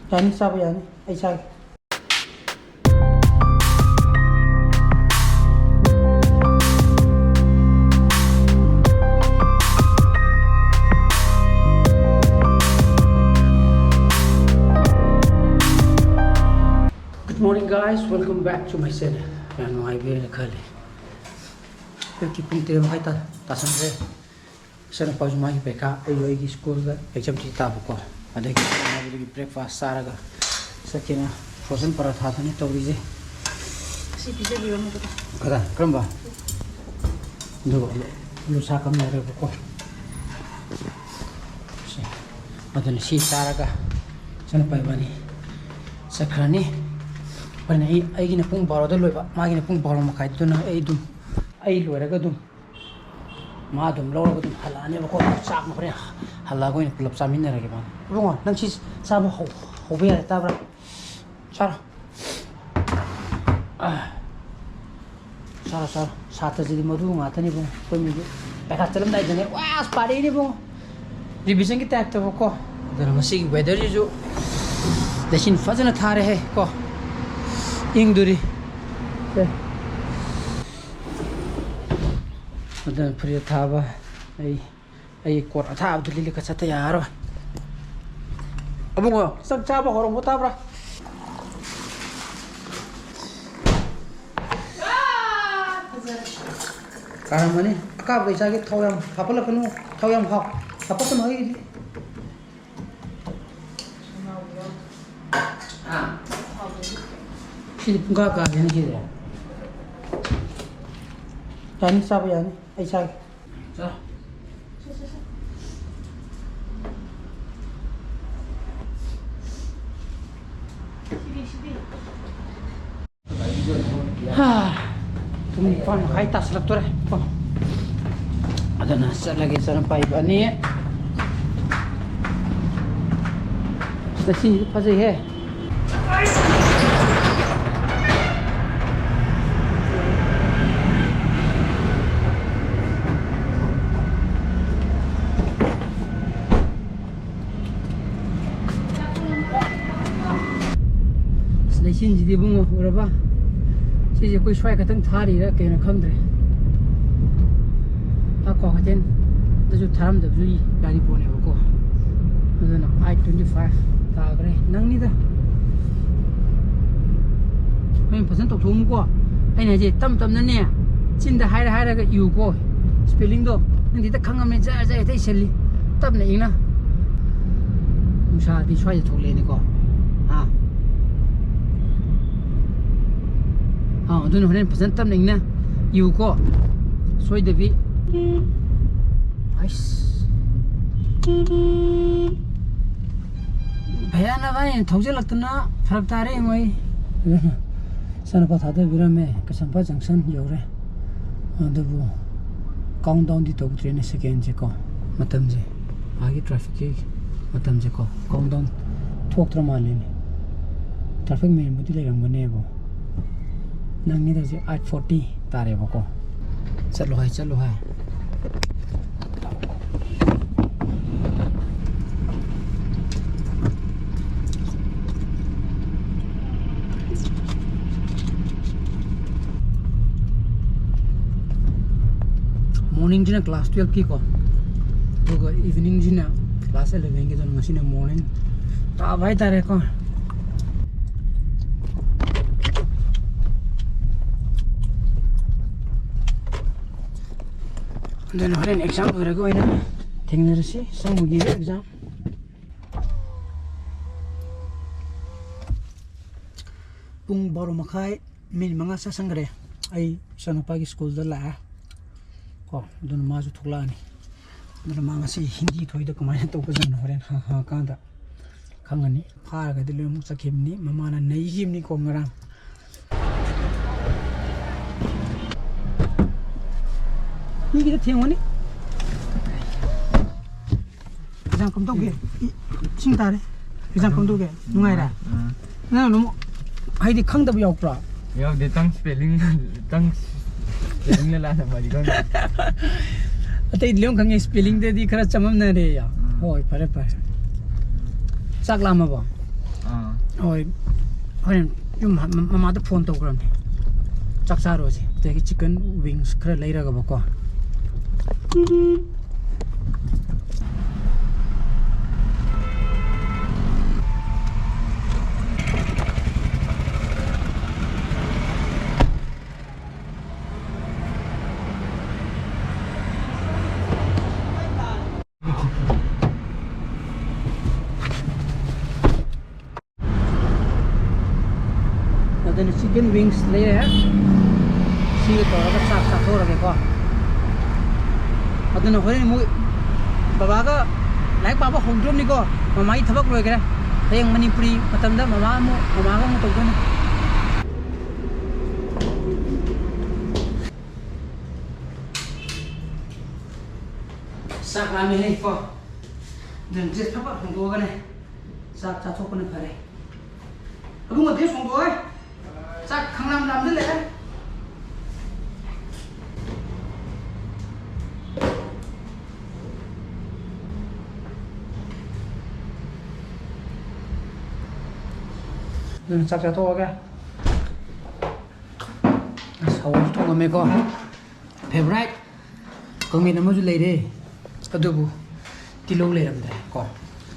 Yani sabi yani. Ay sabi. Good morning guys, welcome back to my channel. Yan mga kaibigan kali. Kipung tira mo kayo tasan rin. Isa na pa sumagi peka ay school ka exam kita ko. Ada kita lagi breakfast saraga. Sa kina frozen paratha ni tawri je. Si pizza liwa mo kata. Kata kramba. Ndo lu sakam na re ko. Si. Adan si saraga. Sana pa bani. Sakrani. Pada ai gina pung baro da loiba ma gina pung baro makai tu na ai loira ga dum ma dum lo ga dum hala ne ba ko sak ma pare hala ko ni pulap samin na ra ke ba runga nang si sa ba ho be ta bra sara sara sata ji ma du nga ta ni bung ko mi ba ka chalam dai jane wa pare ni bung revision ki tak to ko dara masi weather ji jo deshin fazana tha rahe ko Ingduri. Ada priya thaba ai kor atha abdul lili ka chata yaro abungo sak chaba horong bota bra karamani ka baisa ke thoyam khapala kanu thoyam khap khapata mai Sini punga ka yani kira. Yani sabi yani. Ay sabi. Sa. Tumi pan kai tas laktor. Ada nasa lagi sana pipe ani. Station pa hai. Shin ji de bungo uraba si je koi swai ka tang thari ra ke na khamdre ta ko haten da ju tharam da ju gari pone ba ko adana I-25 ta gre nang ni da mai pasan tok thum ko ai na je tam tam na ne chin da hai ra ga yu ko spelling do nang di ta khanga me ja ja tai seli tab na ing na musha di swai thok le ni ko ha Doon horen percent tam ningna yu ko soy devi ice bhaya na vai thauja lagtna farak tare moi sana pa thada birame kasampa junction yore adubu countdown di tok train second je ko matam je agi traffic ke matam je ko countdown thok tra malini traffic me mudi leram gane bo nang ni da je 840 tare ba ko chalo hai morning jina class 12 ki ko to evening jina class 11 ki don machine morning ta bhai tare ko Dan horen exam ho rago ina thengna si samugi exam pung baro makai min manga sa sangre ai sanapagi school da la ko don mazu thukla ni don manga si hindi thoi da kamai to ko jan horen ha ka da khangani phar ga dilem sakim ni mamana nei him ni ko ngarang Ini kita tengok ni. Exam kamu tahu ke? Cinta deh. Exam kamu tahu ke? Nungai dah. Nah, nomo. Hai di kang tapi yauk pra. Yauk di tang spelling ni lah sama di kang. Atau idliong kang spelling deh di kerja camam nade ya. Oh, pare. Sak lama ba? ꯍꯣꯏ ꯍꯣꯔꯦꯟ ꯌꯨꯝ ꯃꯃꯥꯗ phone ꯇꯧꯈ꯭ꯔꯕꯅꯤ ꯆꯥꯛ ꯆꯥꯔꯨꯔꯁꯤ ꯑꯗꯒꯤ chicken wings ꯈꯔ ꯂꯩꯔꯒꯕꯀꯣ ꯑꯗꯨꯅ chicken wings ꯂꯩꯔꯦ ꯁꯤꯒ ꯇꯧꯔꯒ ꯆꯥꯛ ꯆꯥꯊꯣꯛꯔꯒꯦꯀꯣ ꯑꯗꯨꯅ ꯍꯣꯔꯦꯟ ꯑꯃꯨꯛ ꯕꯕꯥꯒ ꯂꯥꯏꯔꯤꯛ ꯄꯥꯕ ꯍꯧꯗ꯭ꯔꯕꯅꯤꯀꯣ ꯃꯃꯥꯒꯤ ꯊꯕꯛ ꯂꯣꯏꯈ꯭ꯔꯦ ꯍꯌꯦꯡ ꯃꯅꯤꯄꯨꯔꯤ ꯃꯇꯝꯗ ꯃꯃꯥꯒ ꯑꯃꯨꯛ ꯇꯧꯗꯣꯏꯅꯤ ꯆꯥꯛ ꯂꯥꯝꯃꯦꯍꯦ ꯀꯣ ꯑꯗꯨꯅ ꯗ꯭ꯔꯦꯁ ꯐꯠ ꯐꯠ ꯍꯣꯡꯗꯣꯛꯑꯒꯅꯦ ꯆꯥꯛ ꯆꯥꯊꯣꯛꯄꯅ ꯐꯔꯦ ꯑꯕꯨꯡꯉꯣ ꯗ꯭ꯔꯦꯁ ꯍꯣꯡꯗꯣꯛꯑꯣꯏ ꯆꯥꯛ ꯈꯪꯂꯝ ꯂꯥꯝꯗ ꯂꯩꯔꯦ ꯑꯗꯨꯅ ꯆꯥꯛ ꯆꯥꯊꯣꯛꯑꯒꯦ ꯍꯋꯥꯏꯁꯨ ꯊꯣꯡꯉꯝꯃꯦꯀꯣ ꯐꯦꯚꯣꯔꯥꯏꯠ ꯀꯪꯃꯦꯠ ꯑꯃꯁꯨ ꯂꯩꯔꯦ ꯑꯗꯨꯕꯨ ꯇꯤꯜꯍꯧ ꯂꯩꯔꯝꯗ꯭ꯔꯦ ꯀꯣ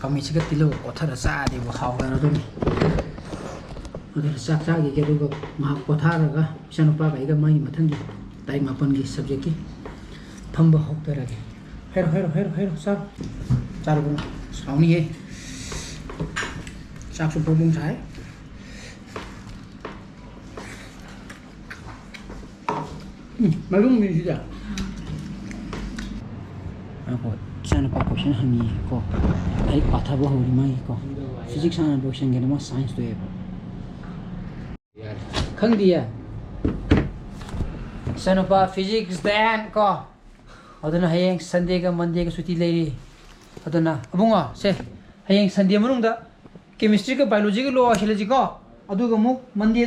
ꯀꯪꯃꯦꯠꯁꯤꯒ ꯇꯤꯜꯍꯧ ꯀꯣꯊꯔ ꯆꯥꯔꯗꯤꯕꯨ ꯍꯥꯎꯗꯔꯗꯨꯅꯤ ꯑꯗꯨꯅ ꯆꯥꯛ ꯆꯥꯈꯤꯒꯦ ꯑꯗꯨꯒ ꯉꯥꯏꯍꯥꯛ ꯄꯣꯊꯥꯔꯒ ꯏꯆꯥꯅꯨꯄꯥꯒ ꯑꯩꯒ ꯃꯥꯒꯤ ꯃꯊꯪꯒꯤ ꯇꯥꯔꯤꯛ 9ꯒꯤ ꯁꯕꯖꯦꯛꯀꯤ ꯐꯝꯕ ꯍꯧꯗꯔꯒꯦ ꯍꯩꯔꯣ ꯆꯥꯔꯨꯕ ꯁꯥꯎꯅꯤꯌꯦ ꯆꯥꯛꯁꯨ ꯄꯣꯡ ꯁꯥꯏ ꯃꯔꯨꯝꯁꯤꯗ 이찬우빠 퀘션 hangiko ai pathaba hori mai ko physics ana lotion gena ma science to eba khangdiya i찬우빠 physics dan ko aduna hayeng sunday ga monday ga suti leiri aduna abunga se hayeng sunday manungda chemistry ga biology ga lo asilaji ko aduga muk monday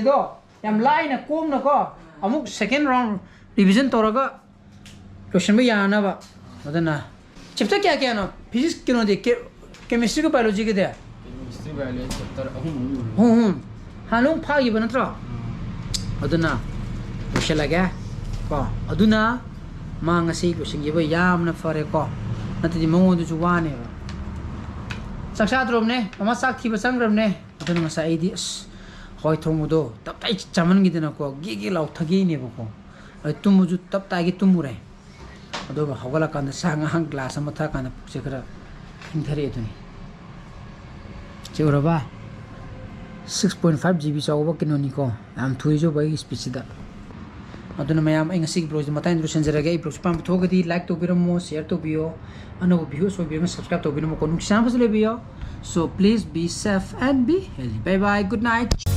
do yam laina komna ko amuk second round revision toraga question ba yana ba aduna chapter kya na physics kino de chemistry ko biology ke de chemistry biology chapter halong phagi ba natra aduna question laga ko aduna ma ngasi question ye ba yamna fare ko natidi mongo du juwane ba saksa drom ne mama sak thi ba sangram ne aduna ngasa idi hoi thomudo tap tai chaman gi dena ko gi law thagi ne ba ko tumuju tap tai gi tumure अदोगा हगला कांद Sanga hung glass मथा कांद पुसे खरा हिंथरे दुनी चेउरबा 6.5 GB चावबा किनोनी को याम थुइजो by speech दा अदुना मयाम ai ngasi blog मता introduction जरगे ई blog palm थोगदी like तो बिरमो share तो बियो अनो भिउ सो बियो सब्सक्राइब तो बिरमो को नुकसान फसले बियो so please be safe and be healthy bye bye good night